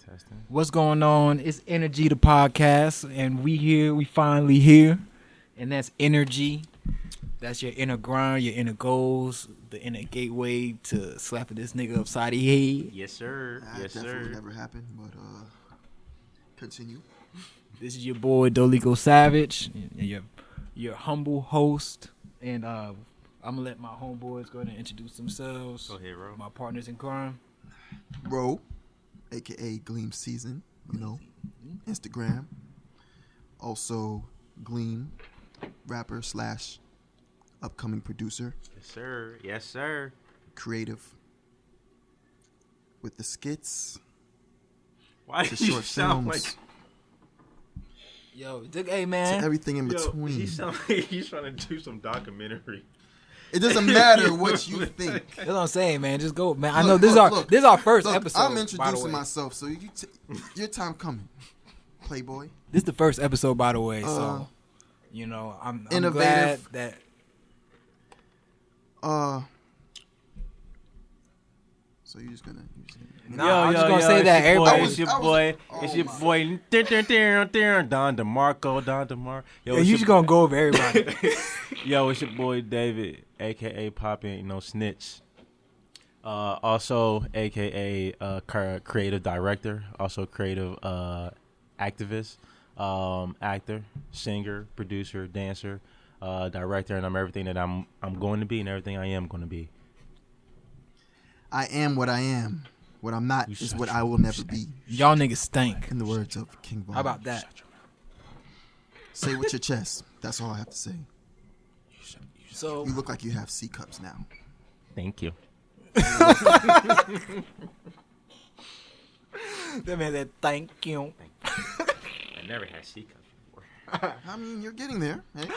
Testing. What's going on? It's InerG the podcast, and we finally here, and that's InerG. That's your inner grind, your inner goals, the inner gateway to slapping this nigga upside the head. Yes, sir. That definitely never happened, but continue. This is your boy Dolico Savage, and your humble host, and I'm gonna let my homeboys go ahead and introduce themselves. Go ahead, bro. My partners in crime. Bro, aka Gleam Season, Instagram. Also Gleam, rapper / upcoming producer. Yes, sir. Creative. With the skits. Why the do you short sound films. like... Yo, hey man. To everything in between. He sound like he's trying to do some documentary. It doesn't matter what you think. That's what I'm saying, man. Just go, man. I know this is our first episode. I'm introducing myself, so your time coming, Playboy. This is the first episode, by the way. So, I'm innovative. glad that. So you're just gonna. I'm just gonna say that everybody. It's your boy. Don DeMarco. Yo, you just gonna go over everybody. Yo, it's your boy David, aka Poppin', Snitch. Also, aka creative director, also creative activist, actor, singer, producer, dancer, director, and I'm everything that I'm going to be and everything I am going to be. I am what I am. What I'm not is what I will never be. Y'all niggas stink. In the words of King Von. How about that? Say it with your chest. That's all I have to say. So you look like you have C cups now. Thank you. That man said thank you. I never had C cups before. I mean, you're getting there. Hey?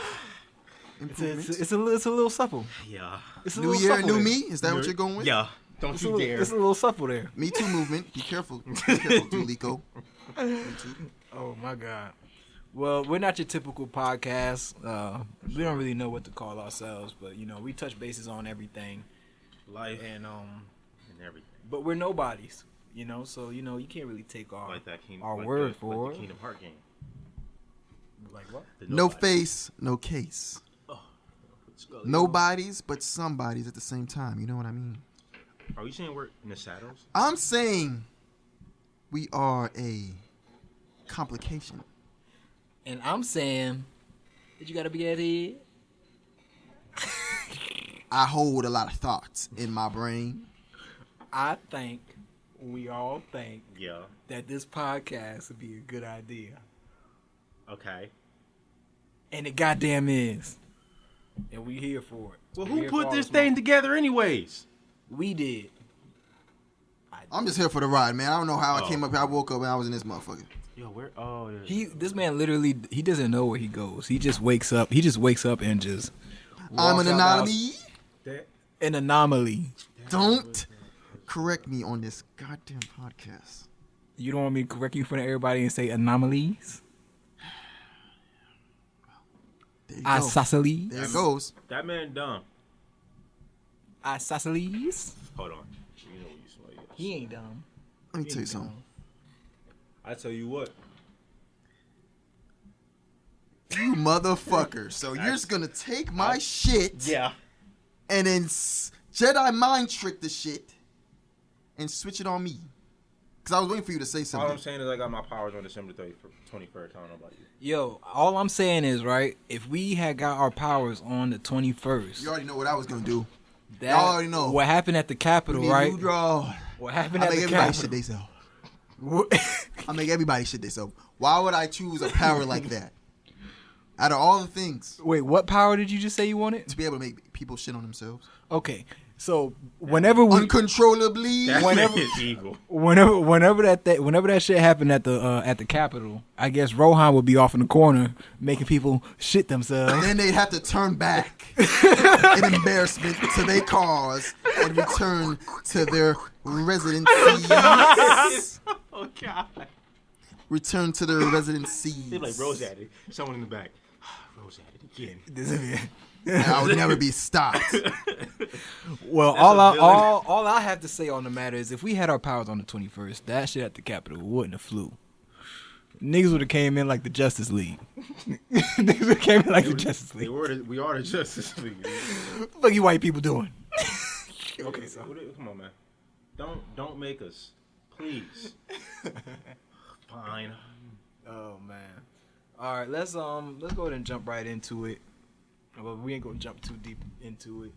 It's a little supple. Yeah. It's a New little year, supple new there. me. Is that what you're going with? Yeah. Don't you dare. It's a little supple there. Me Too movement. Be careful. Be careful, Dolico. Me too. Oh my God. Well, we're not your typical podcast. We don't really know what to call ourselves, but we touch bases on everything, Life and everything. But we're nobodies, so you can't really take our Like that word for like it. the Kingdom Heart game. Like what? No face, no case. Oh. Nobodies, but somebodies at the same time. You know what I mean? Are you saying we're in the shadows? I'm saying we are a complication. And I'm saying that you gotta be at it. I hold a lot of thoughts in my brain. I think we all think Yeah. that this podcast would be a good idea. Okay. And it goddamn is. And we here for it. Well, We who here put for all this the thing smoke. together anyways? We did. I'm just here for the ride, man. I don't know how I Oh. came up here. I woke up and I was in this motherfucker. Yo, where? Oh, yeah. This man literally, he doesn't know where he goes. He just wakes up. He just wakes up and just. I'm walks an out the house. anomaly. An anomaly. Don't correct me on this goddamn podcast. You don't want me to correct you in front of everybody and say anomalies? There you go. Isosceles? There it goes. That man dumb. Isosceles? Hold on. You know what you saw. Yes. He ain't dumb. Let me tell you something. I tell you what. You motherfucker. So you're just going to take my shit Yeah. and then Jedi mind trick the shit and switch it on me. Because I was waiting for you to say All something. I'm saying is I got my powers on December 21st. I don't know about you. Yo, all I'm saying is, right, if we had got our powers on the 21st, You already know what I was going to do. that, y'all already know. what happened at the Capitol, Me, right? you draw. What happened I at make the everybody shit Capitol? theyself. I make everybody shit themselves. Why would I choose a power like that? Out of all the things, Wait, what power did you just say you wanted? to be able to make people shit on themselves. Okay, so whenever we, Uncontrollably. That Whenever- man is evil. whenever that shit happened at the Capitol, I guess Rohan would be off in the corner making people shit themselves. And then they'd have to turn back in embarrassment to their cars and return to their residencies. Oh, God. Return to their residencies. They're like, Rose at it. Someone in the back. Rose at it again. This is And I would never be stopped. Well, all I have to say on the matter is if we had our powers on the 21st, that shit at the Capitol wouldn't have flew. Niggas would have came in like the Justice League. Niggas would have came in like the Justice League. We are the Justice League. What you white people doing? Okay, so come on, man. Don't make us, please. Fine. Oh man. All right, let's go ahead and jump right into it. But we ain't gonna jump too deep into it.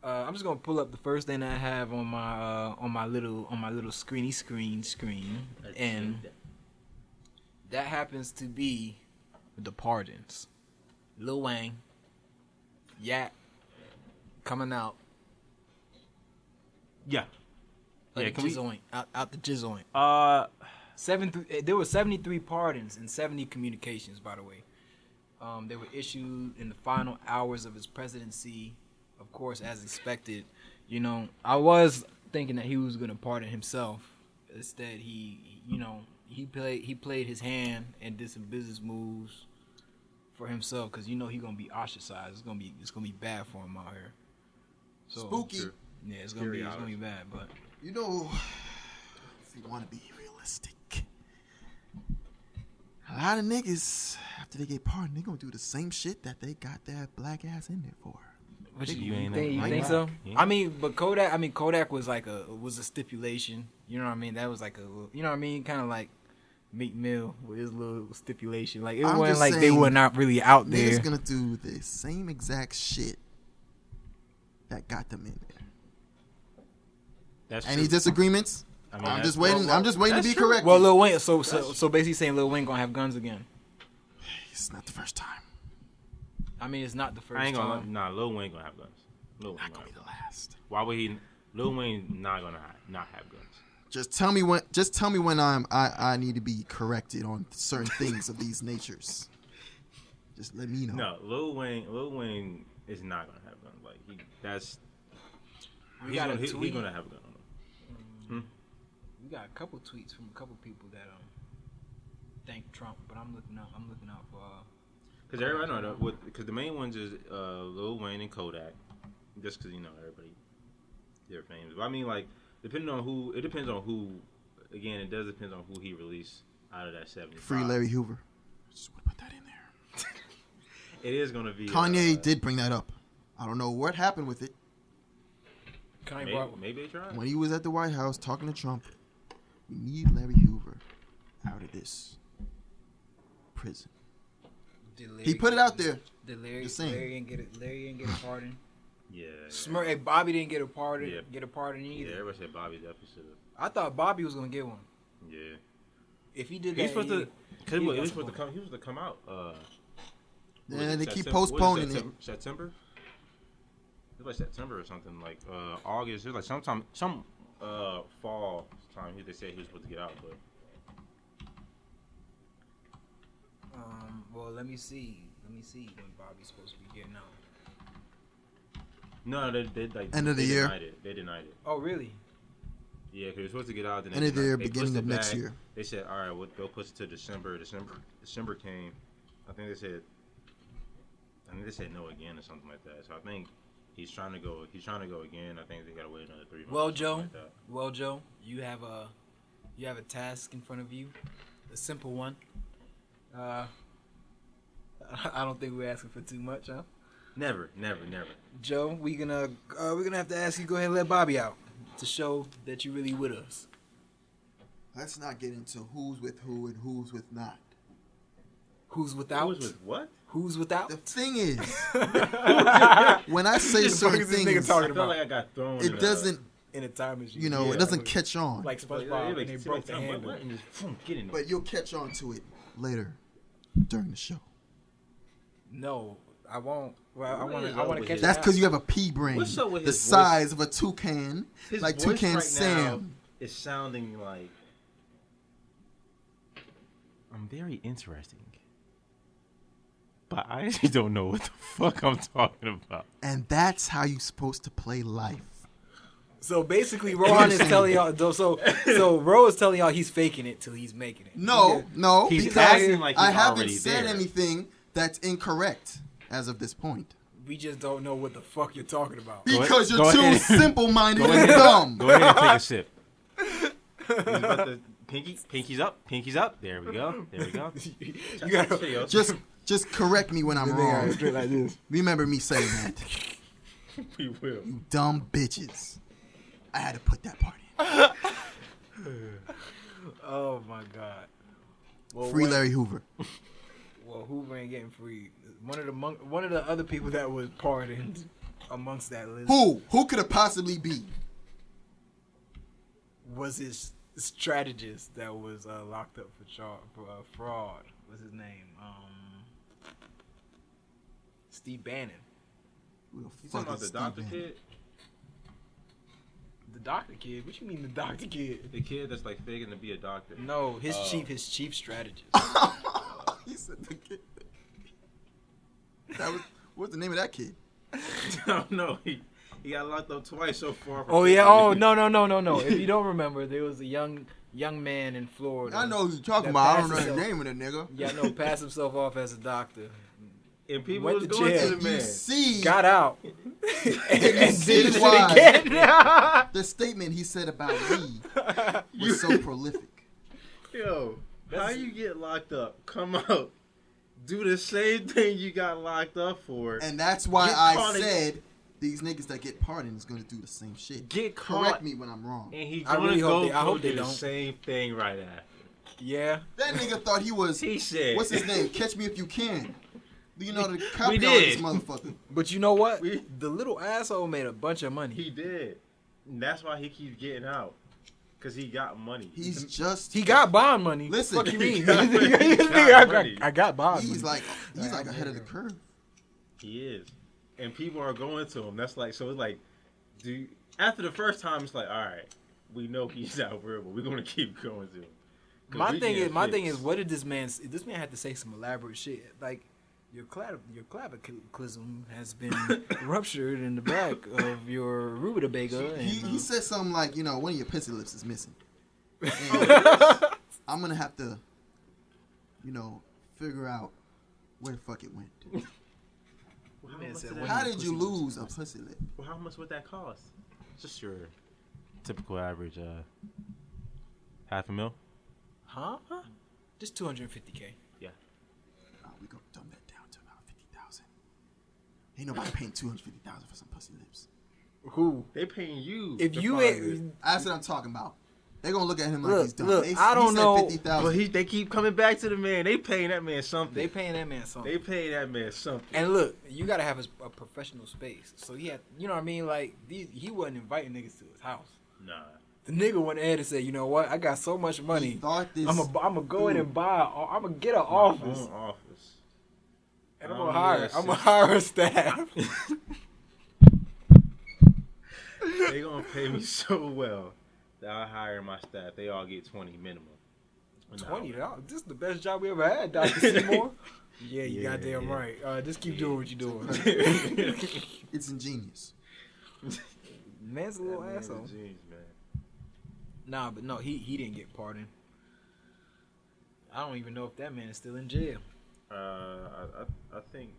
I'm just gonna pull up the first thing I have on my little screen, and that happens to be the pardons. Lil Wayne, Yak, coming out. Yeah. Like the jizz out the jizz joint. There were 73 pardons and 70 communications, by the way. They were issued in the final hours of his presidency, of course, as expected. You know, I was thinking that he was going to pardon himself. Instead, he played his hand and did some business moves for himself because he gonna be ostracized. It's gonna be bad for him out here. So, Spooky. Yeah, it's gonna be bad. But if you want to be realistic, a lot of niggas after they get pardoned, they gonna do the same shit that they got that black ass in there for. You think so? Yeah. I mean, but Kodak was like was a stipulation. You know what I mean? That was like kind of like Meek Mill with his little stipulation. Like it wasn't like they were not really out there. Niggas gonna do the same exact shit that got them in there. That's Any true. disagreements? I mean, I'm just waiting. I'm just waiting to be true. correct. Well, Lil Wayne. So basically saying Lil Wayne gonna have guns again. It's not the first time. I mean, it's not the first I ain't gonna. time. Nah, Lil Wayne gonna have guns. Lil Wayne Not gonna be the last. Why would he? Lil Wayne not gonna not have guns. Just tell me when. Just tell me when I need to be corrected on certain things of these natures. Just let me know. No, Lil Wayne is not gonna have guns. Like he's gonna have a gun on him. We got a couple tweets from a couple people that thank Trump, but I'm looking out for. Because everybody know because the main ones is Lil Wayne and Kodak, just because everybody they're famous. But I mean, like depending on who, it depends on who. Again, it does depend on who he released out of that 75. Free Larry Hoover. Just want to put that in there. It is gonna be. Kanye did bring that up. I don't know what happened with it. Maybe they tried. When he was at the White House talking to Trump, we need Larry Hoover out of this prison. He put it out there. Did Larry didn't get a pardon? Yeah. Hey, Bobby didn't get a pardon. Yeah. Get a pardon either. Yeah, everybody said Bobby definitely should have. I thought Bobby was gonna get one. Yeah. If he did He's that, supposed to. He was supposed to come out. Yeah, they keep postponing it. September. It was like September or something, like August. It was like some fall time. They said he was supposed to get out, but. Well, let me see when Bobby's supposed to be getting out. No, they like end of the year. They denied it. Oh, really? Yeah, because they were supposed to get out. End of the year, beginning of next year. They said, all right, we'll push it to December. December came. I think they said no again or something like that. So I think he's trying to go again. I think they gotta wait another 3 months. Well, Joe, you have a task in front of you, a simple one. I don't think we're asking for too much, huh? Never. Joe, we're gonna have to ask you to go ahead and let Bobby out to show that you really with us. Let's not get into who's with who and who's with not. Who's without? Who's with what? Who's without? The thing is, when I say certain things, I feel like I got thrown. It doesn't. In a time machine. It doesn't catch on. Like SpongeBob, and they broke the handle. But you'll catch on to it later during the show. No, I won't. Well, I want to catch. That's because you have a pea brain, the size of a toucan, like Toucan right Sam. It's sounding like I'm very interesting, but I actually don't know what the fuck I'm talking about. And that's how you're supposed to play life. So basically, Rohan is telling y'all. So Ro is telling y'all he's faking it till he's making it. No, he's because acting like he's I haven't already said there. anything that's incorrect as of this point. We just don't know what the fuck you're talking about. Because you're too simple-minded and dumb. Go ahead and take a sip. Pinky's up. There we go. You gotta just correct me when I'm wrong. straight like this. Remember me saying that. We will. You dumb bitches. I had to put that part in. Oh my god. Well, Free Larry Hoover. Well, Hoover ain't getting free. One of the other people that was pardoned amongst that list. Who could it possibly be? Was his strategist that was locked up for fraud? What's his name? Steve Bannon. Who the You fuck talking about is the doctor Steve Bannon? kid? The doctor kid? What you mean the doctor kid? The kid that's like faking to be a doctor. No, his chief strategist. He said the kid. What's the name of that kid? No, he got locked up twice so far. Oh yeah. Oh no. If you don't remember, there was a young man in Florida. I know who you're talking about. I don't know the name of the nigga. Yeah, no, passed himself off as a doctor. And people Went was to going jail. to the man. You see, Got out. and see did it why. again. the statement he said about me was so prolific. Yo, how you get locked up? Come out. Do the same thing you got locked up for. And that's why Get I caught said these niggas that get pardoned is going to do the same shit. Get caught. Correct me when I'm wrong. And he I gonna really go hope they- I hope do they the don't. same thing right after. Yeah. That nigga thought he was, He said. what's his name? Catch Me If You Can. You know, the cop We car on this did. motherfucker. But you know what? We- The little asshole made a bunch of money. He did. And that's why he keeps getting out. Because he got money. He's just... He got bond money. Listen. What you mean? He got money. I got bond He's money. like ahead of the curve. He is. And people are going to him. That's like, so it's like, after the first time, it's like, all right, we know he's out real, but we're going to keep going to him. My thing is, what did this man had to say some elaborate shit. Like, your clavicalism has been ruptured in the back of your rutabaga. And, He said something like, you know, one of your pencil lips is missing. And I'm going to have to, you know, figure out where the fuck it went. Well, Man said, How did you lose a pussy lip? Well, how much would that cost? Just your typical average, $500,000. huh? Just $250K. Yeah. We gonna dumb that down to about 50,000. Ain't nobody paying 250,000 for some pussy lips. Who? They paying you. If to you find ain't, it. That's what I'm talking about. They gonna look at him like Look, he's dumb. look, He I don't said know- 50,000. But they keep coming back to the man. They paying that man something. they paying that man something. They paying that man something. And look, you gotta have a professional space. So he had, you know what I mean? Like he wasn't inviting niggas to his house. Nah. The nigga went ahead and said, you know what? I got so much He money. thought this. I'm gonna go in and buy. I'm gonna get an My office, own office. and I I'm don't gonna need that hire a staff. They gonna pay me so well that I hire my staff. They all get 20 minimum. $20. This is the best job we ever had, Dr. Seymour. Yeah, you Yeah, goddamn yeah. right. Just keep doing what you're doing. It's ingenious. Man's a little asshole. Jeez, man. Nah, but no, he didn't get pardoned. I don't even know if that man is still in jail. I think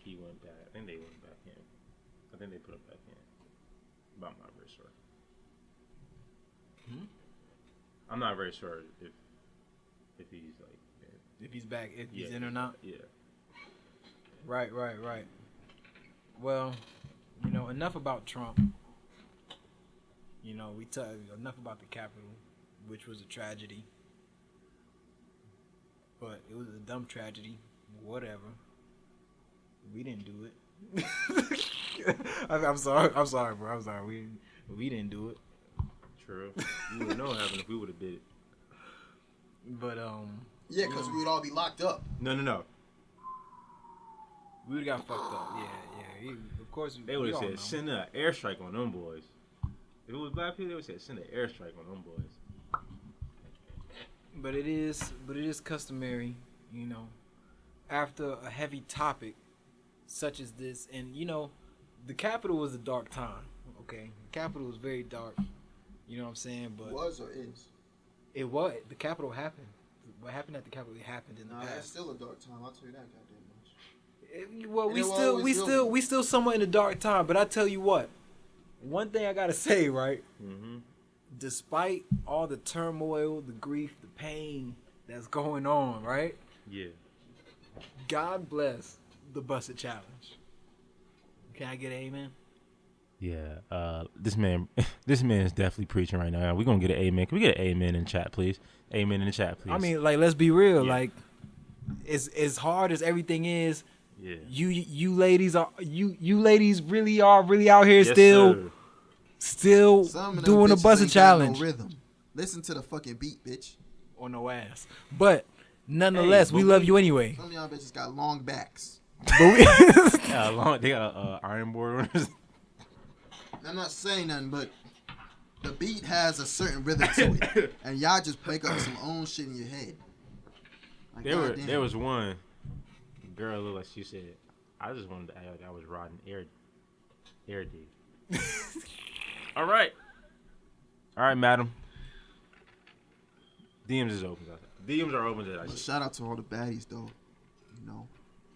he went back. I think they went back in. I think they put him back in. But I'm not very sure. I'm not very sure if he's like If he's back, if he's yeah, in or not. Yeah. Right. Well, you know, enough about Trump. You know, we talked enough about the Capitol, which was a tragedy. But it was a dumb tragedy. Whatever. We didn't do it. I'm sorry, bro. I'm sorry. We didn't do it. True. You would know what happened if we would have did it. But Yeah, because we would all be locked up. No. we would have got fucked up. Yeah. Of course, They would we have all said know. send an airstrike on them boys. If it was black people, they would have said send an airstrike on them boys. But it is customary, you know, after a heavy topic such as this, and you know, the Capitol was a dark time. Okay, the Capitol was very dark. You know what I'm saying? But Was or is? it was the Capitol happened. What happened at the Capitol? It happened in the Nah, it's past. still a dark time. I'll tell you that goddamn much. Well, And it will always feel we still somewhat in the dark time. But I tell you what, one thing I gotta say, right? Mm-hmm. Despite all the turmoil, the grief, the pain that's going on, right? Yeah. God bless the Busted Challenge. Can I get an amen? Yeah. This man is definitely preaching right now. We're gonna get an amen. Can we get an amen in chat, please? Amen in the chat, please. I mean, like, let's be real. Yeah. Like, as hard as everything is, yeah. you ladies really are out here Yes, still sir. Some of them doing a bitches Busted ain't got Challenge. No rhythm. Listen to the fucking beat, bitch. Or no ass. But nonetheless, Hey, we but love we- you anyway. Some of y'all bitches got long backs. But we They got a iron board on it. I'm not saying nothing, but the beat has a certain rhythm to it, and y'all just make up some own shit in your head. Like, goddamn. There was one girl looked like she said, I just wanted to act like I was riding air D. All right, madam. DMs is open. DMs are open to that But shit. shout out to all the baddies, though.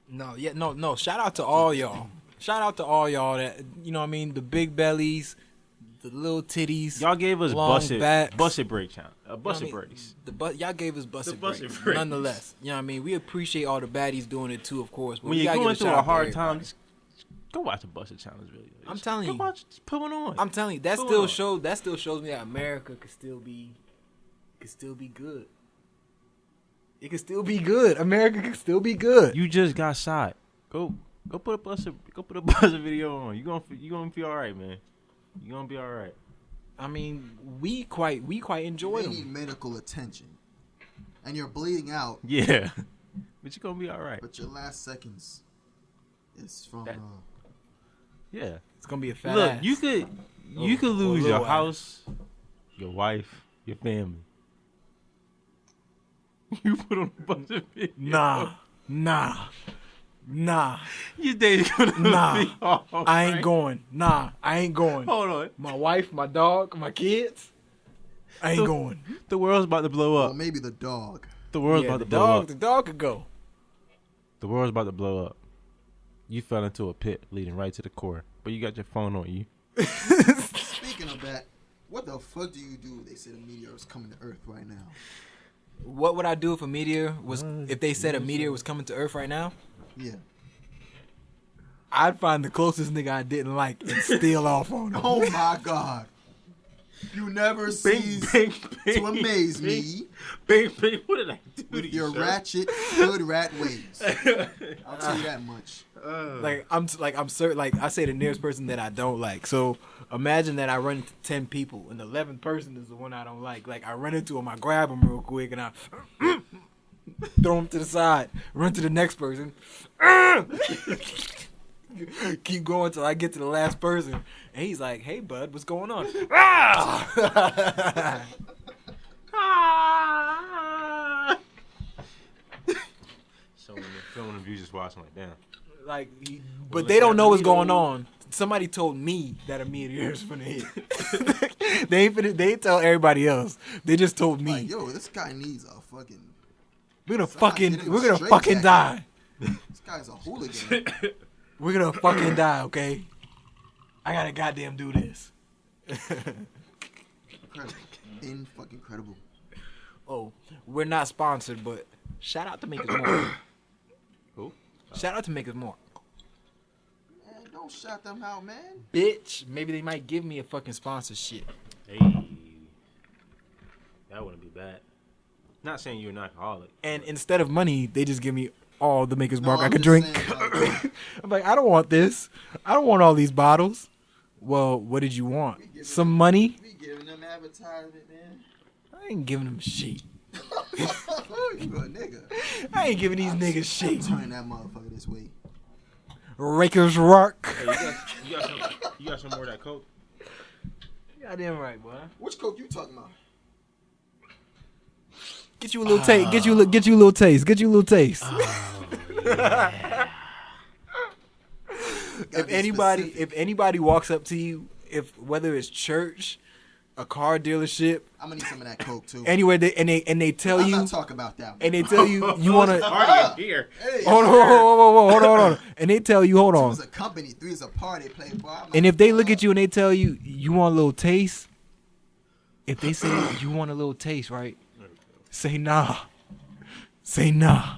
You know, no. Shout out to all y'all. Shout out to all y'all that, you know what I mean, the big bellies, the little titties. Y'all gave us long backs. busted break challenge. You know Busted what I mean? breaks. Y'all gave us busted busted breaks. breaks. Nonetheless, you know what I mean? We appreciate all the baddies doing it too, of course. But When we you're gotta going give through shout a out to hard everybody. time, just go watch a busted challenge video. I'm telling you. Go watch, just put one on. I'm telling you, that Go still on. shows me that America could still be good. It could still be good. America could still be good. You just got shot. Go put a busted video on. You gonna be all right, man. You gonna be all right. I mean, we quite enjoy they need them. medical attention, and you're bleeding out, Yeah, but you gonna be all right. but your last seconds is from. That- Yeah. It's gonna be a fat Look, ass. you could Or lose little your ass. house, your wife, your family. You put on a busted video. Nah. Your day's gonna Nah. be all I ain't right. going. Nah, I ain't going. Hold on. My wife, my dog, my kids. I ain't So- going. The world's about to blow Well, up. maybe the dog. The world's Yeah, about the to blow up. dog could go. The world's about to blow up. You fell into a pit leading right to the core, but you got your phone on you. Speaking of that, what the fuck do you do if they say the meteor is coming to Earth right now? What would I do if a meteor was? If they said a meteor was coming to Earth right now, Yeah. I'd find the closest nigga I didn't like and steal off on him. Oh my God. You never cease to amaze me Bing, bing. What did I do with to your you, sir? ratchet hood rat ways. I'll tell you that much. Like I'm certain. Like I say, the nearest person that I don't like. So imagine that I run into 10 people, and the 11th person is the one I don't like. Like I run into him, I grab him real quick, and I throw him to the side. Run to the next person. Keep going till I get to the last person, and he's like, "Hey, bud, what's going on?" So when they're filming the views, just watching like, damn. Like, Well, but they look don't at know what's the going video. on. Somebody told me that a meteor is finna hit. They ain't tell everybody else. They just told me. Like, yo, this guy needs a fucking. we're gonna somebody fucking get him a we're gonna straight fucking jacket. die. This guy's a hooligan. We're gonna fucking die, okay? I gotta goddamn do this. Incredible. Fucking incredible. Oh, we're not sponsored, but shout out to Make Us More. Who? Shout out to Make Us More. Man, don't shout them out, man. Bitch, maybe they might give me a fucking sponsorship. Hey. That wouldn't be bad. Not saying you're an alcoholic. And instead of money, they just give me all the Maker's Mark I I'm could just drink. saying, like, I'm like, I don't want this. I don't want all these bottles. Well, what did you want? Some money? we giving them advertisement, man. I ain't giving them shit. You a nigga. I ain't giving these niggas shit. Turn that motherfucker this way. Rakers Rock. Hey, you got some more of that Coke? Goddamn right, boy. Which Coke you talking about? Get you a little taste. Get you a little taste. Get you a little taste. Gotta if be anybody specific. if anybody walks up to you, if whether it's church, a car dealership. I'm gonna need some of that coke too. Anywhere they tell I'm you, not talking about that one. and they tell you want to. Party here. Hey, Hold on. And they tell you, hold Two on. is a company, 3 is a party, playboy. And if they look at you and they tell you, you want a little taste, if they say you want a little taste, right? Say nah. Say nah.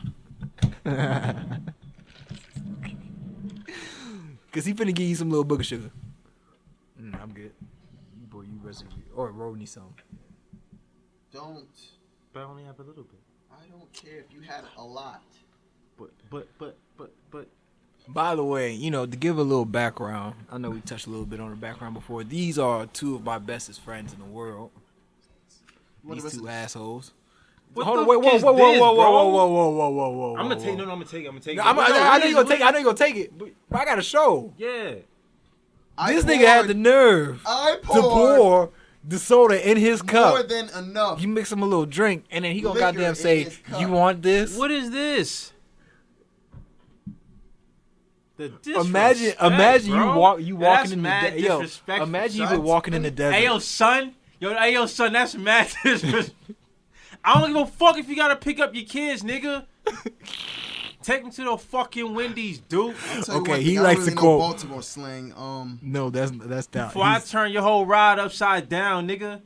Because he finna give you some little booger sugar. I'm good. Boy, you recipe. Or roll me some. Don't. But I only have a little bit. I don't care if you had a lot. But. By the way, you know, to give a little background, I know we touched a little bit on the background before. These are two of my bestest friends in the world. These two assholes. What Hold the on, wait, fuck is this, whoa. I'm gonna take. No, I'm gonna take it. I know you're gonna take it. But I got a show. Yeah. This nigga had the nerve to pour the soda in his cup. More than enough. You mix him a little drink, and then he gonna Liquor goddamn in say, his cup. "You want this?" What is this? The Imagine bro. you walking in the mad desert. Yo, disrespectful, imagine you son. been walking in the desert. Hey yo, son, that's mad disrespectful. I don't give a fuck if you gotta pick up your kids, nigga. Take them to the fucking Wendy's, dude. Okay, he likes to quote Baltimore slang. No, that's that. Before I turn your whole ride upside down, nigga.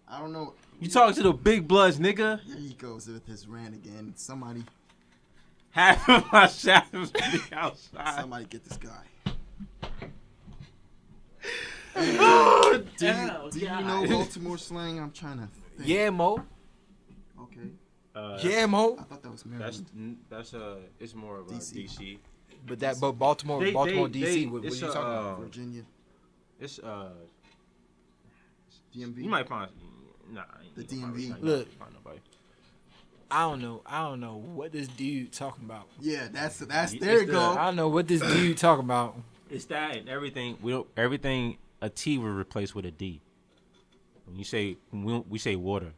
I don't know. You talking to the big bloods, nigga. Here he goes with his rant again. Somebody Half of my shadows be outside. Somebody get this guy. Oh, Do you know Baltimore slang? I'm trying to think. Yeah, Mo. Okay. Yeah, Mo. I thought that was Maryland. That's it's more of a DC. But Baltimore, DC. What are you talking about? Virginia. It's DMV. You might find The DMV. Look. Find nobody. I don't know what this dude talking about. Yeah, that's there you go. I don't know what this dude talking about. It's that and everything. Everything a T will replace with a D. When you say we say water.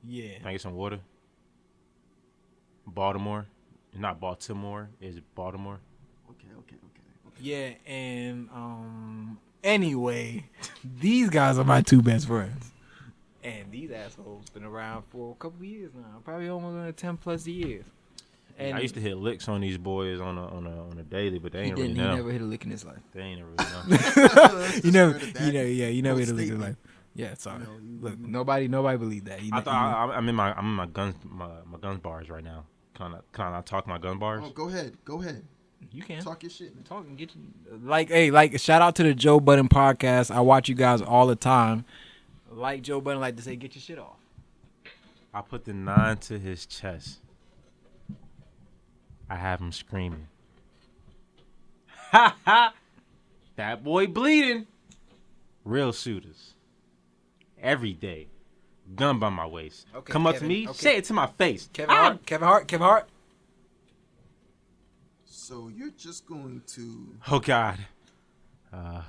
Yeah. Can I get some water? Baltimore, not Baltimore. Is Baltimore? Okay. Yeah, and anyway, these guys are my two best friends. And these assholes been around for a couple of years now, probably almost 10+ years. And I used to hit licks on these boys on a daily, but they ain't really know. He never hit a lick in his life. They ain't really know. You never hit a lick in his life. Yeah, sorry. Look, nobody believed that. I'm in my guns bars right now. Can I talk my gun bars? Oh, go ahead. You can Talk your shit, man. talk and get you like shout out to the Joe Budden podcast. I watch you guys all the time. Like Joe Budden like to say, get your shit off. I put the 9 to his chest. I have him screaming. Ha ha! That boy bleeding. Real shooters. Every day. Gun by my waist. Okay, Come up Kevin, to me, okay. say it to my face. Kevin Hart. So you're just going to Oh God.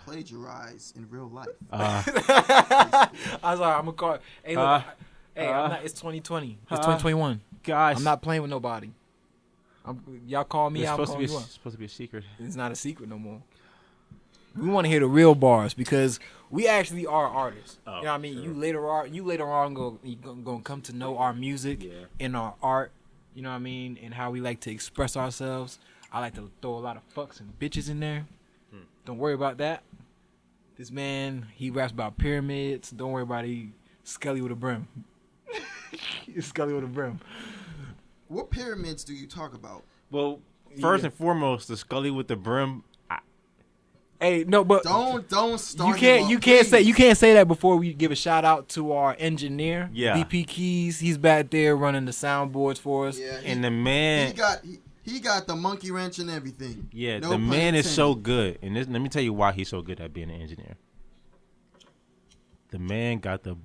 plagiarize in real life. I was like, I'm gonna call. Hey, look, I'm not. It's 2020. It's 2021. Guys. I'm not playing with nobody. Y'all call me. It's I'm supposed calling to you be up. supposed to be a secret. It's not a secret no more. We want to hear the real bars because we actually are artists. Oh, you know what I mean? sure. You later on gonna come to know our music and our art. You know what I mean? And how we like to express ourselves. I like to throw a lot of fucks and bitches in there. Don't worry about that. This man, he raps about pyramids. Don't worry about it. He Scully with a brim. He's Scully with a brim. What pyramids do you talk about? Well, first and foremost, the Scully with the brim. Hey, no, but Don't start. you can't say that before we give a shout out to our engineer, Yeah. BP Keys. He's back there running the soundboards for us. Yeah, And the man. he got the monkey wrench and everything. Yeah, No the pun man is so intended. good. And let me tell you why he's so good at being an engineer. The man got the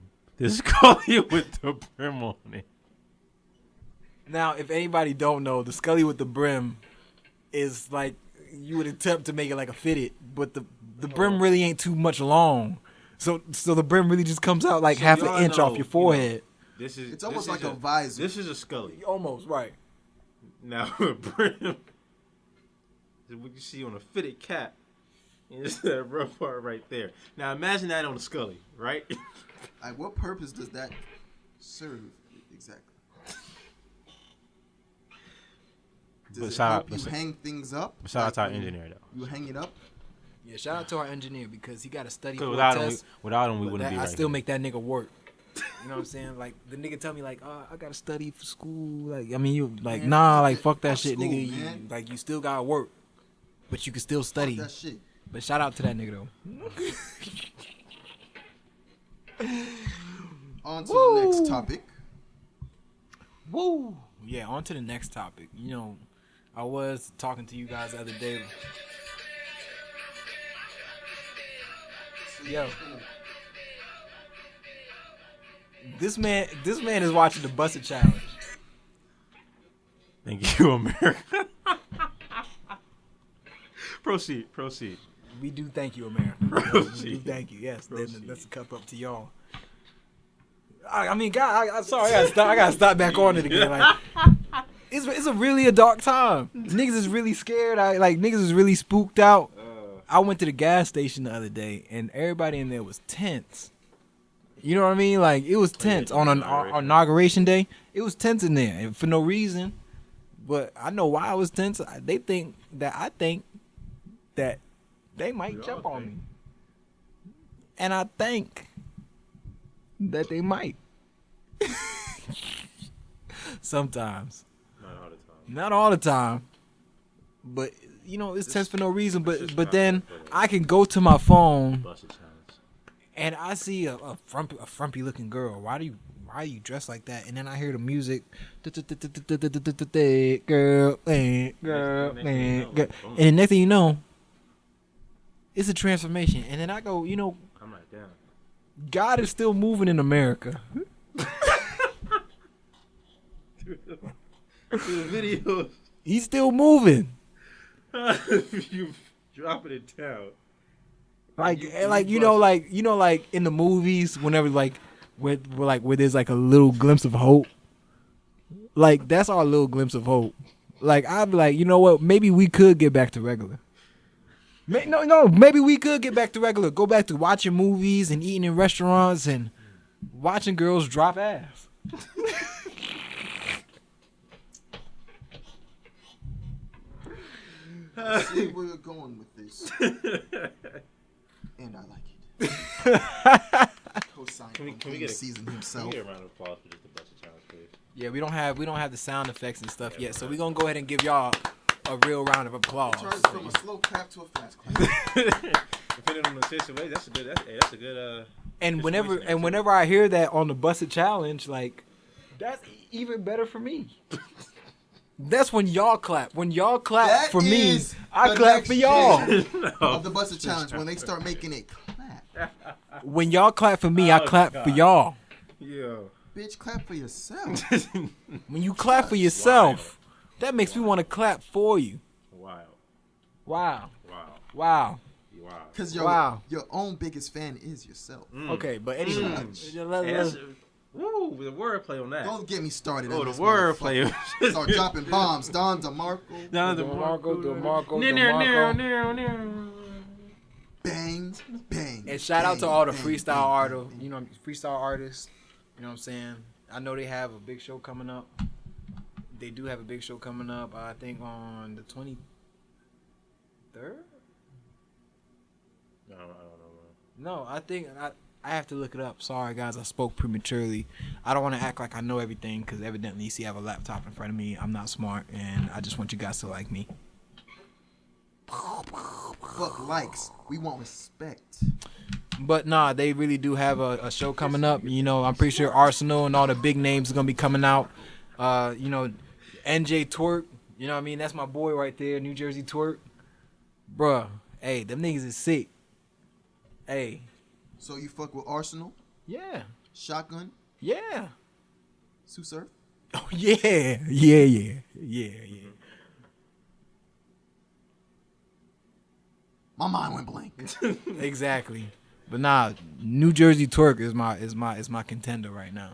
Scully with the brim on it. Now, if anybody don't know, the Scully with the brim is like you would attempt to make it like a fitted, but the brim really ain't too much long. So the brim really just comes out like half an y'all inch know, off your forehead. It's almost like a visor. This is a Scully. Almost right. Now, brim is what you see on a fitted cap. It's that rough part right there. Now imagine that on a Scully, right? Like, what purpose does that serve exactly? Does it help you hang things up? Shout out to our engineer, though. You hang it up? Yeah, shout out to our engineer because he got to study for a Without test. without him, we wouldn't be right. I still make that nigga work. You know what I'm saying? Like, the nigga tell me, like, oh, I got to study for school. Like, I mean, you, like, man, nah, like, fuck that shit, school, nigga. You, like, you still got to work, but you can still study. Fuck that shit. But shout out to that nigga, though. On to the next topic. Woo! Yeah, on to the next topic. You know, I was talking to you guys the other day. Yo. This man is watching the Busted Challenge. Thank you, America. Proceed. We do thank you, America. We do thank you. Yes, that's a cup up to y'all. I mean, God, I'm sorry. I gotta stop back on it again. Like, it's a really a dark time. Niggas is really scared. Niggas is really spooked out. I went to the gas station the other day, and everybody in there was tense. You know what I mean? Like, it was tense on inauguration day. It was tense in there, and for no reason. But I know why I was tense. I think that they might jump on me, and I think that they might. Sometimes. Not all the time. But, you know, it's tense for no reason. But then I can go to my phone and I see a frumpy looking girl. Why are you dressed like that? And then I hear the music. Girl. And the next thing you know, it's a transformation. And then I go, you know, I'm right down. God is still moving in America. The videos. He's still moving. You dropping it down. Like in the movies, whenever where there's like a little glimpse of hope. Like, that's our little glimpse of hope. Like, I'd be like, you know what? Maybe we could get back to regular. Maybe we could get back to regular. Go back to watching movies and eating in restaurants and watching girls drop ass. I see where you're going with this. And I like it. Co-sign can we get season himself. Can we get a round of applause for just the Busted Challenge, please? Yeah, we don't have the sound effects and stuff yet, so we're gonna go ahead and give y'all a real round of applause. It turns from a slow clap to a fast clap. Depending on the situation, that's a good. And whenever I hear that on the Busted Challenge, like, that's even better for me. That's when y'all clap. When y'all clap that for me, I clap for y'all. Of the Busted Challenge, when they start making it clap. When y'all clap for me, I clap for y'all. Yeah. Bitch, clap for yourself. When you clap for yourself, that makes me want to clap for you. Wow. Because your own biggest fan is yourself. Okay, but anyway. Woo, the wordplay on that. Don't get me started. Oh, the wordplay. Start dropping bombs. Don DeMarco. Bang, bang. And shout out to all the freestyle artists. You know, freestyle artists. You know what I'm saying? I know they have a big show coming up. They do have a big show coming up. I think on the 23rd. I don't know. No, I think I have to look it up. Sorry, guys, I spoke prematurely. I don't want to act like I know everything because evidently, you see, I have a laptop in front of me. I'm not smart, and I just want you guys to like me. Fuck likes. We want respect. But nah, they really do have a show coming up. You know, I'm pretty sure Arsenal and all the big names are gonna be coming out. You know, NJ Twerk. You know what I mean? That's my boy right there, New Jersey Twerk. Bruh, hey, them niggas is sick. Hey. So you fuck with Arsenal? Yeah. Shotgun? Yeah. Sue Surf? Oh yeah. My mind went blank. Exactly. But nah, New Jersey Twerk is my contender right now.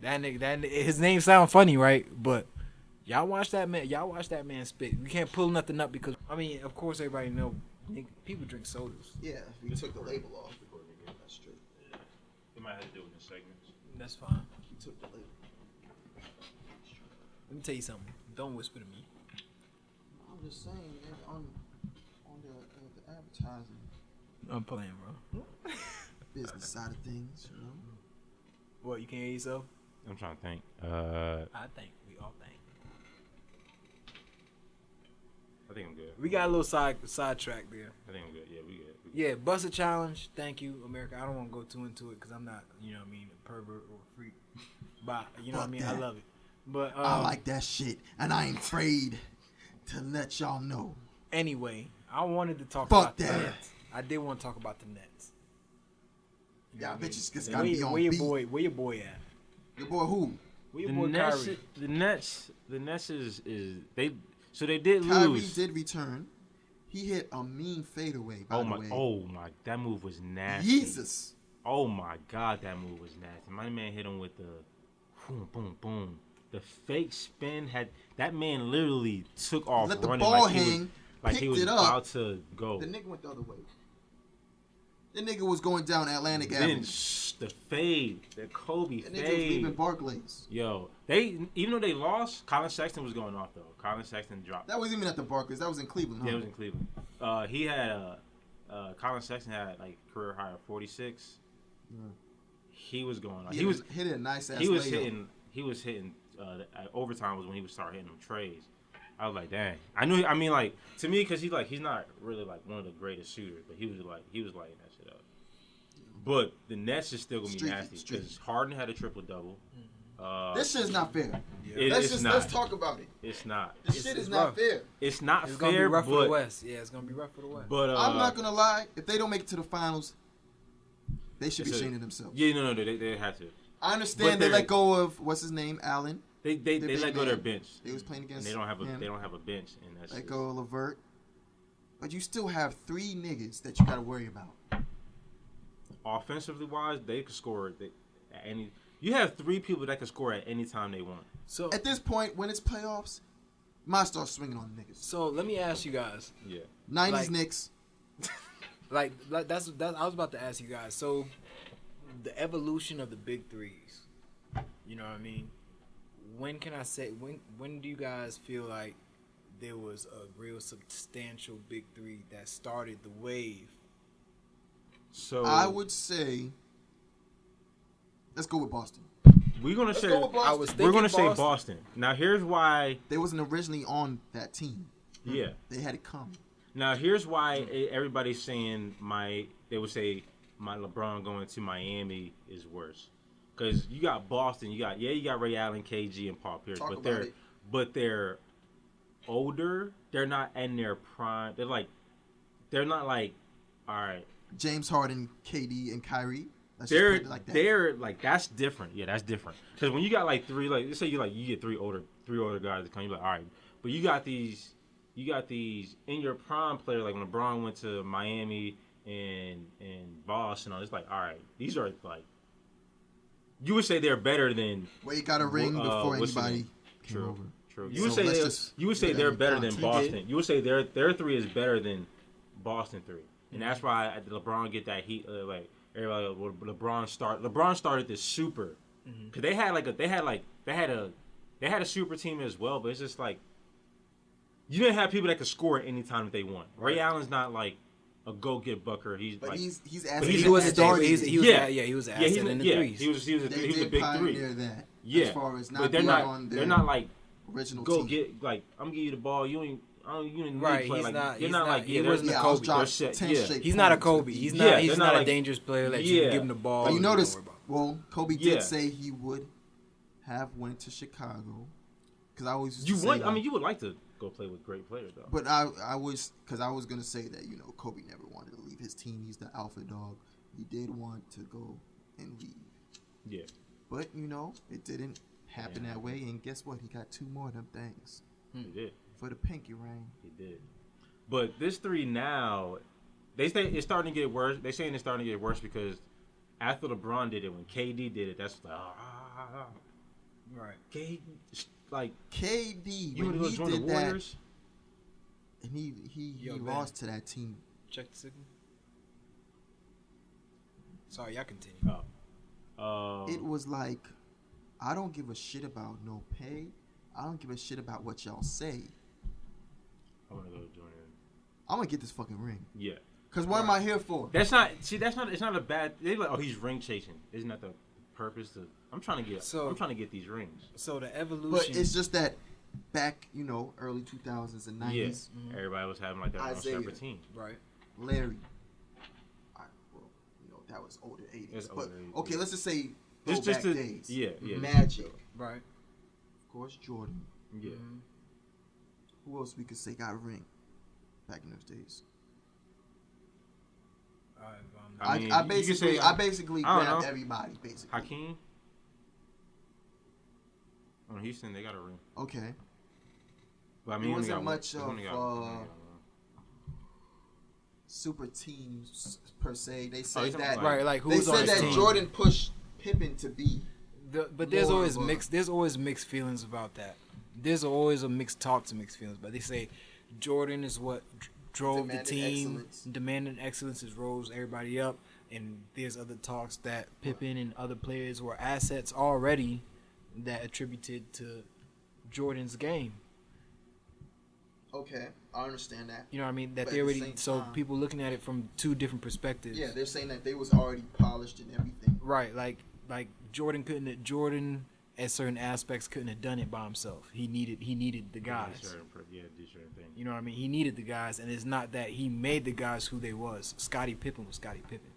That nigga, his name sound funny, right? But y'all watch that man spit. We can't pull nothing up because, I mean, of course everybody know People drink sodas. Yeah, we took the label off. That's true. Yeah. We might have to do it in segments. That's fine. We took the label. Let me tell you something. Don't whisper to me. I'm just saying, man, on the advertising I'm playing, bro. business side of things, you know. What, you can't hear yourself? I'm trying to think. I think. We all think. I think I'm good. We got a little sidetrack there. I think I'm good. Yeah, we good. Yeah, bust a challenge. Thank you, America. I don't want to go too into it because I'm not, you know what I mean, a pervert or a freak. But, you know what I mean? Fuck I that. love it. But I like that shit, and I ain't afraid to let y'all know. Anyway, I wanted to talk Fuck about the that. Nets. I did want to talk about the Nets. You know Yeah, I what bet mean? you just gotta be on Where your beat. boy at? Your boy who? Where your boy Kyrie? The Nets is they. So they did Kyrie lose. did return. He hit a mean fadeaway, by the way. Oh my, that move was nasty. Jesus. Oh my God, that move was nasty. My man hit him with the boom, boom, boom. The fake spin that man literally took off Let the running ball like hang, he was picked it up. about to go. The nigga went the other way. The nigga was going down Atlantic Then Avenue. the fade, the Kobe The nigga was leaving fade. Barclays. Yo, even though they lost, Colin Sexton was going off though. Colin Sexton dropped. That wasn't even at the Barclays. That was in Cleveland. Yeah, Huh? it was in Cleveland. He had Colin Sexton had like career high of 46. Yeah. He was going on. He was hit a nice ass. He was layup. hitting. Overtime was when he would start hitting them trays. I was like, dang. I knew. I mean, like to me, because he's not really like one of the greatest shooters, but he was lighting that shit up. But the Nets is still gonna be Streaky, nasty streaky. because Harden had a triple double. This shit's not fair. It's not. Let's talk about it. It's not. This shit is it's not rough. fair. It's not It's fair. gonna be rough but, for the West. Yeah, it's gonna be rough for the West. But I'm not gonna lie. If they don't make it to the finals, they should be It's a- ashamed of themselves. Yeah, no, they had to. I But understand they they're- let go of what's his name, Allen. They big let go of their man. bench. They was playing against. And they don't have him. a bench, and that's Let go of Levert. But you still have 3 niggas that you gotta worry about. offensively wise. They could score at any. You have 3 people that can score at any time they want. So At this point, when it's playoffs, might start swinging on niggas. So let me ask you guys. Yeah. 90s Like- Knicks. Like that's I was about to ask you guys. So the evolution of the big threes. You know what I mean? When can I say when do you guys feel like there was a real substantial big three that started the wave? So I would say, let's go with Boston. we're gonna Let's say go with Boston. I was we're thinking gonna say Boston. Boston. Now here's why. They wasn't originally on that team. Yeah. They had it come. Now here's why everybody's saying they would say my LeBron going to Miami is worse. Because you got Boston, you got Ray Allen, KG, and Paul Pierce, Talk but about they're older. They're not in their prime. They're not like, all right. James Harden, KD, and Kyrie. Let's just They're put it like that. they're like that's different. Yeah, that's different. Because when you got like 3, like let's say you get three older guys to come, you're like, all right. But you got these in your prime player, like when LeBron went to Miami and Boston. It's like, all right, these are like you would say they're better than Wade got a ring before what's his anybody name? came True. over. True. So You would say let's just you would say put that they're in better than context. Boston. You would say their 3 is better than Boston 3, and that's why LeBron get that heat. Like everybody, well, LeBron started this super because they had a super team as well, but it's just like you didn't have people that could score at any time that they want. Ray Allen's not like a go get bucker. He's But like he's but asking he's He was a starting. he was Yeah. he was an yeah, asset in the threes. he was They a did big 3. pioneer that. Yeah, As far as not but they're being not on their they're not like original go team. get like I'm giving you the ball. You ain't Right, play. he's Like, not- they're he's not not- like he yeah, they're- wasn't a yeah, I Kobe. was dropping They're set, 10 yeah. straight He's not a points. Kobe. He's Yeah, not. they're He's not not a like- dangerous player that you Yeah. can give him the ball. But you and don't notice, worry about. well, Kobe Yeah. did say he would have went to Chicago. Because I always used You to want? say I that. mean, you would like to go play with great players, though. But I was gonna say that Kobe never wanted to leave his team. He's the alpha dog. He did want to go and leave, Yeah, but it didn't happen that way. And guess what? He got 2 more of them things he did. for the pinky ring. He did. But this 3 now, they say it's starting to get worse. They're saying it's starting to get worse because after LeBron did it, when KD did it, that's like Right. KD, like KD you want when to go he join the did that, Warriors? and he Yo, man. lost to that team Check the signal. Sorry, y'all continue. It was like, I don't give a shit about no pay. I don't give a shit about what y'all say. I want to go join in. I'm gonna get this fucking ring. Yeah. Cause what am I here for? That's not. See, that's not. It's not a bad. They like, oh, he's ring chasing. Isn't that the purpose? I'm trying to get. I'm trying to get these rings. So the evolution. But it's just that back, early 2000s and 90s. Yeah. Mm-hmm. Everybody was having like their own separate team. Right. Larry. That was older 80s. But okay, let's just say throwback days. Yeah. Magic. Right. Of course, Jordan. Yeah. Mm-hmm. Who else we could say got a ring back in those days? I basically grabbed everybody. Basically, Hakeem. On Houston, they got a ring. Okay. But I mean, it wasn't much of super teams per se. They said that right, like they said that team? Jordan pushed Pippen to be. But there's always mixed. There's always mixed feelings about that. There's always a mixed talk to mixed feelings. But they say Jordan is what drove the team, demanding excellence, rose everybody up. And there's other talks that Pippen and other players were assets already that attributed to Jordan's game. Okay, I understand that. You know what I mean? That they already people looking at it from two different perspectives. Yeah, they're saying that they was already polished and everything. Right, like Jordan at certain aspects couldn't have done it by himself. He needed the guys. Do certain things. You know what I mean? He needed the guys, and it's not that he made the guys who they was. Scottie Pippen was Scottie Pippen.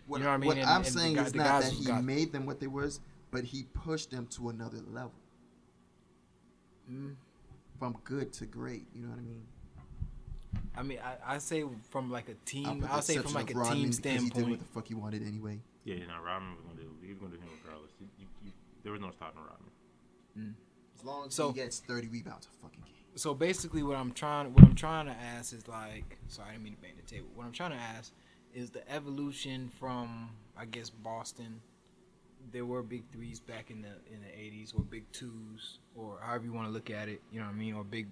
What I'm saying is not that he made them what they was, but he pushed them to another level. From good to great, you know what I mean? I mean, I say from like a team. I'll say from like a team standpoint. He did what the fuck he wanted anyway. Yeah, Rodman was gonna do. He was gonna do him regardless. There was no stopping Rodman. As long as he gets 30 rebounds a fucking game. So basically, what I'm trying to ask is like, sorry, I didn't mean to bang the table. What I'm trying to ask is the evolution from, I guess, Boston. There were big threes back in the 80s, or big twos, or however you want to look at it. You know what I mean? Or big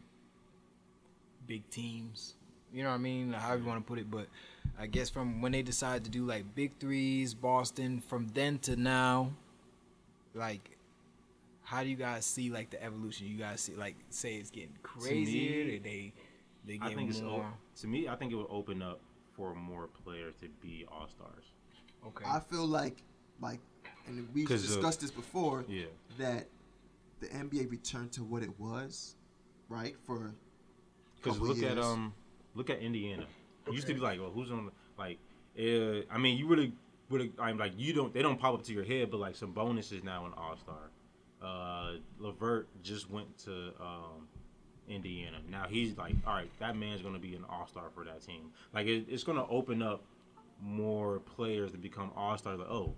teams. You know what I mean? However you want to put it. But I guess from when they decided to do like big threes, Boston, from then to now, like, how do you guys see like the evolution? You guys see like say it's getting crazier? They get more. To me, I think it would open up for more players to be all-stars. Okay. I feel like, and we've discussed this before, that the NBA returned to what it was, right? For because look at Indiana. It used to be like, well, who's on like? I mean, you really would. I'm like, they don't pop up to your head, but like some bonuses now in all-star. LeVert just went to Indiana. Now he's like, all right, that man's going to be an all-star for that team. Like it's going to open up more players to become all-stars. Like, oh,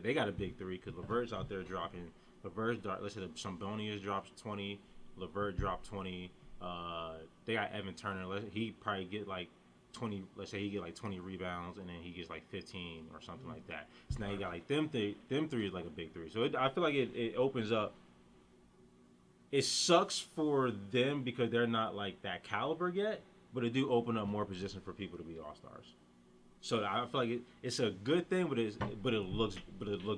they got a big three because LeVert's out there dropping. Let's say Sabonis drops 20. LeVert dropped 20. They got Evan Turner. He probably get like 20. Let's say he get like 20 rebounds and then he gets like 15 or something like that. So now you got like them three is like a big three. So I feel like it opens up. It sucks for them because they're not like that caliber yet, but it do open up more positions for people to be all-stars. So I feel like it's a good thing, but it looks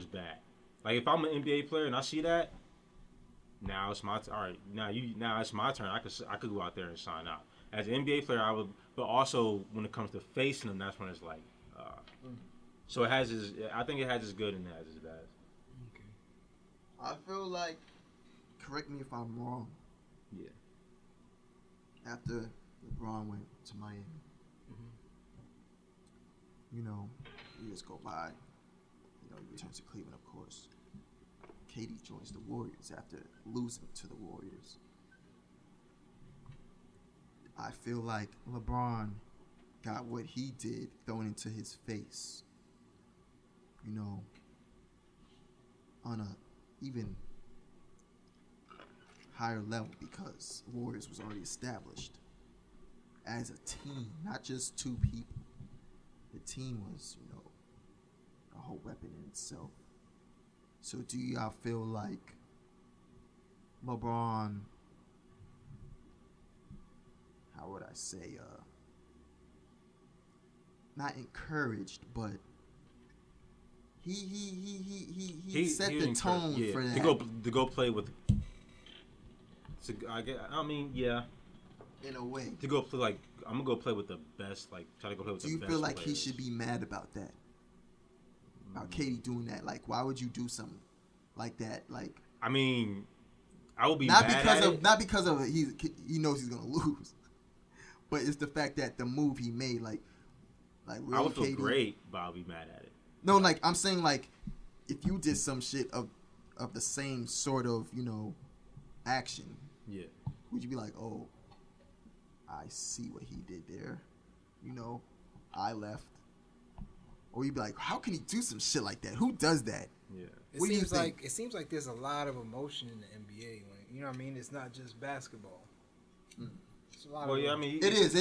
bad. Like if I'm an NBA player and I see that, now it's my all right. Now it's my turn. I could go out there and sign out. As an NBA player, I would, but also when it comes to facing them, that's when it's like. So it has its. I think it has its good and it has its bad. Okay. I feel like, correct me if I'm wrong. Yeah. After LeBron went to Miami, years go by. He returns to Cleveland, of course. KD joins the Warriors after losing to the Warriors. I feel like LeBron got what he did thrown into his face. On a even higher level because Warriors was already established as a team, not just two people. The team was, a whole weapon in itself. So do y'all feel like LeBron, how would I say, not encouraged, but he set the tone for that. To go play with. I mean, yeah. In a way. To go play I'm gonna go play with the best. Like try to go play with the best. Do you feel like players. he should be mad about that? About Katie doing that? Like, why would you do something like that? Like, I mean, I will be not mad because at of it. not because of he knows he's gonna lose, but it's the fact that the move he made, like really, I would feel Katie, great, but I'll be mad at it. No, like I'm saying, like if you did some shit of the same sort of action, yeah, would you be like, oh, I see what he did there, I left. Or you'd be like, how can he do some shit like that? Who does that? Yeah. It seems like there's a lot of emotion in the NBA. You know what I mean? It's not just basketball. It's a lot of I mean, it is.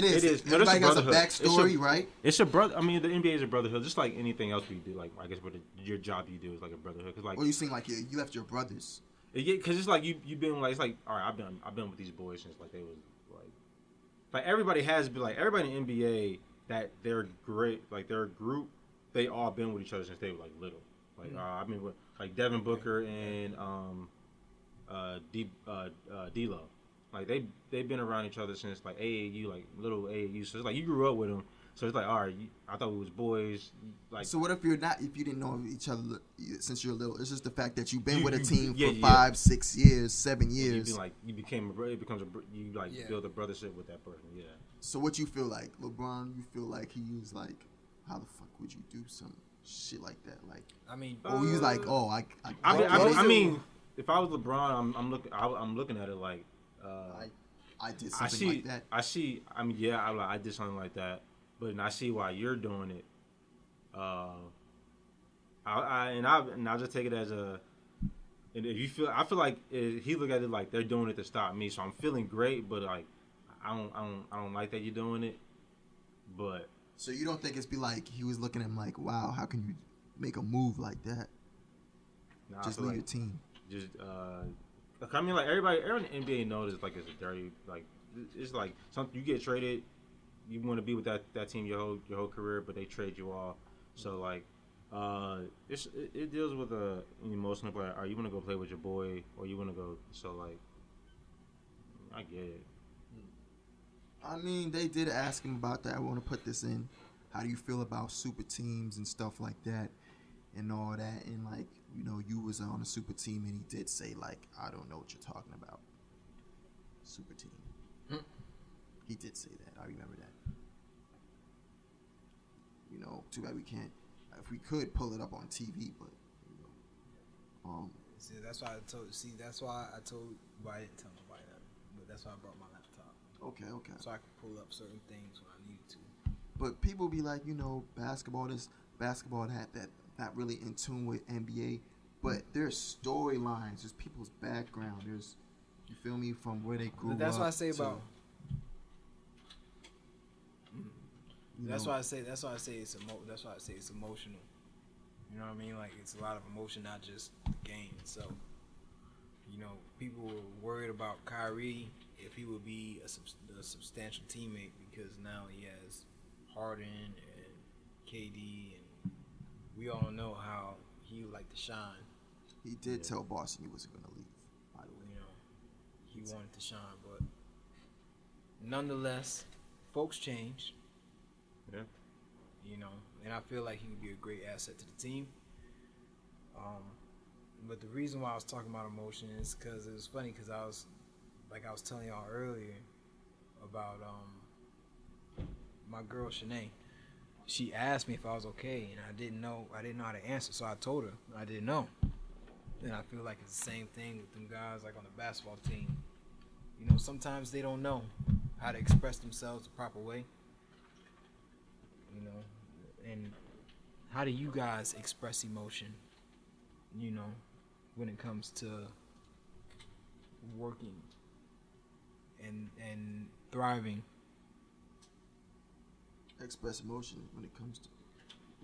No, Everybody has a backstory, right? It's a brother. I mean, the NBA is a brotherhood, just like anything else we do. Like, I guess your job you do is like a brotherhood. Cause like, or you seem like you left your brothers. Yeah, because it's like you've been like, it's like, all right, I've been with these boys since like they was like everybody has been, like everybody in the NBA that they're great, like they're a group. They all been with each other since they were like little. Like I mean, with like Devin Booker and D'Lo. Like they've been around each other since like AAU, like little AAU. So it's like you grew up with them. So it's like, all right, I thought we was boys. Like, so what if you didn't know each other since you're little? It's just the fact that you've been with a team for 5, 6 years, 7 years. You became a brother. It becomes build a brothership with that person. Yeah. So what you feel like, LeBron? You feel like he was like, how the fuck would you do some shit like that? Like, I mean, or he's like, oh, I mean, if I was LeBron, I'm looking at it like, I did something like that. I see. I mean, yeah, I did something like that, but I see why you're doing it. I'll just take it as a. And if you feel, I feel like he look at it like they're doing it to stop me, so I'm feeling great, but like, I don't like that you're doing it, but. So you don't think it's be like he was looking at him like, wow, how can you make a move like that? Nah, just leave your team. Just I mean, like everybody in the NBA knows it's like it's a dirty, like it's like something you get traded, you want to be with that team your whole career, but they trade you off. So like, it deals with an emotional player. Are you want to go play with your boy, or you want to go? So like, I get it. I mean, they did ask him about that. I want to put this in. How do you feel about super teams and stuff like that and all that? And, like, you was on a super team, and he did say, like, I don't know what you're talking about. Super team. He did say that. I remember that. Too bad we can't. If we could, pull it up on TV, but, See, that's why I told. See, that's why I told. Well, I didn't tell nobody that, but that's why I brought my laptop. Okay. So I could pull up certain things when I needed to. But people be like, basketball that not really in tune with NBA. But there's storylines, there's people's background, there's, you feel me, from where they grew up. That's what I say about. That's why I say it's emotional. You know what I mean? Like it's a lot of emotion, not just the game itself. People were worried about Kyrie if he would be a substantial teammate because now he has Harden and KD, and we all know how he would like to shine. He did tell Boston he wasn't going to leave, by the way. He wanted to shine, but nonetheless, folks change. Yeah. And I feel like he would be a great asset to the team. But the reason why I was talking about emotion is because it was funny because I was telling y'all earlier about my girl Shanae. She asked me if I was okay, and I didn't know how to answer, so I told her I didn't know. And I feel like it's the same thing with them guys like on the basketball team. Sometimes they don't know how to express themselves the proper way. And how do you guys express emotion? When it comes to working and thriving. Express emotion when it comes to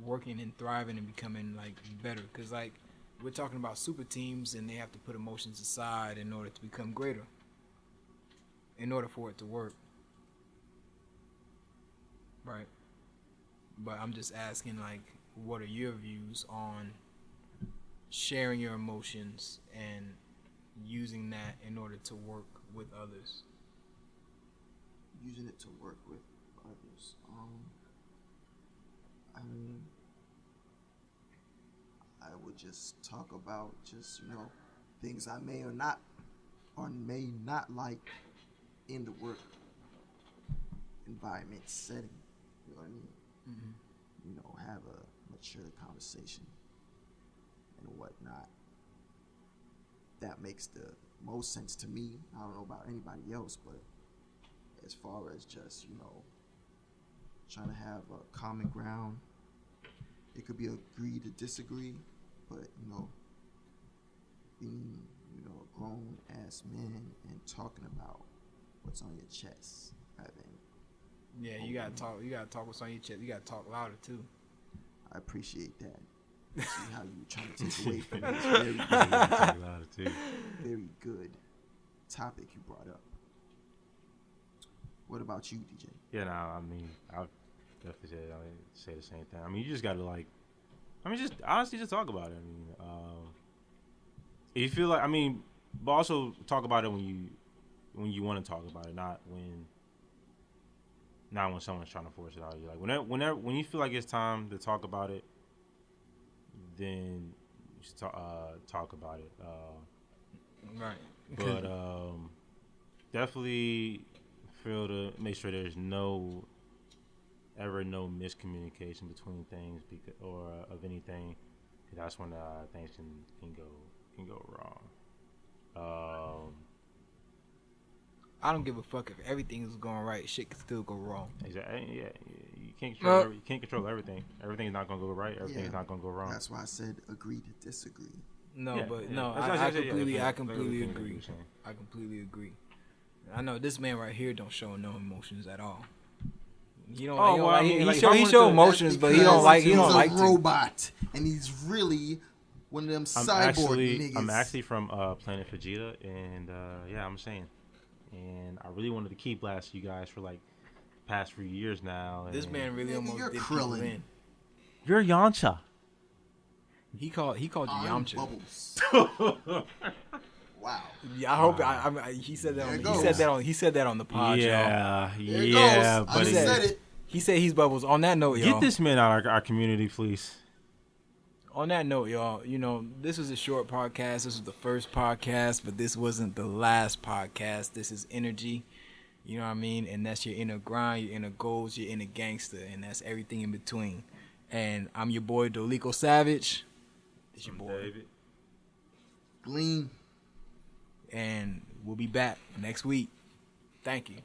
working and thriving and becoming like better, because like we're talking about super teams and they have to put emotions aside in order to become greater, in order for it to work, right? But I'm just asking, like, what are your views on sharing your emotions and using that in order to work with others? Using it to work with others. I mean, I would just talk about just, things I may not like in the work environment setting. You know what I mean? Mm-hmm. Have a mature conversation and whatnot. That makes the most sense to me. I don't know about anybody else, but as far as just, trying to have a common ground, it could be agree to disagree, but, being, grown ass men and talking about what's on your chest. Yeah, you gotta talk. You gotta talk what's on your chest. You gotta talk louder too. I appreciate that. See how you trying to take away from this very good, very good topic you brought up. What about you, DJ? Yeah, no, I mean, I'll definitely say the same thing. I mean, you just gotta just honestly just talk about it. I mean, if you feel like, but also talk about it when you want to talk about it, not when someone's trying to force it out of you. Like when you feel like it's time to talk about it, then you should talk about it. Right. But definitely feel to make sure there's no miscommunication between things or of anything. That's when things can go wrong. I don't give a fuck if everything is going right. Shit can still go wrong. Exactly. Yeah, you can't control everything. Everything's not gonna go right. Everything's not gonna go wrong. That's why I said agree to disagree. I completely agree. I completely agree. I know this man right here don't show no emotions at all. He show emotions, but he don't like. He's a robot, and he's really one of them cyborg niggas. I'm actually from Planet Vegeta, and I'm saying. And I really wanted to keep blasting you guys for like past few years now. This man really almost did people in. You're Yamcha. He called you Yamcha. Bubbles. Wow. Yeah, I hope he said that. He said that on the pod. Yeah, yeah. But I said it. He said he's Bubbles. On that note, y'all. Get this man out of our community, please. On that note, y'all, this was a short podcast. This was the first podcast, but this wasn't the last podcast. This is energy, you know what I mean? And that's your inner grind, your inner goals, your inner gangster, and that's everything in between. And I'm your boy, Dolico Savage. It's your boy, David. Glean. And we'll be back next week. Thank you.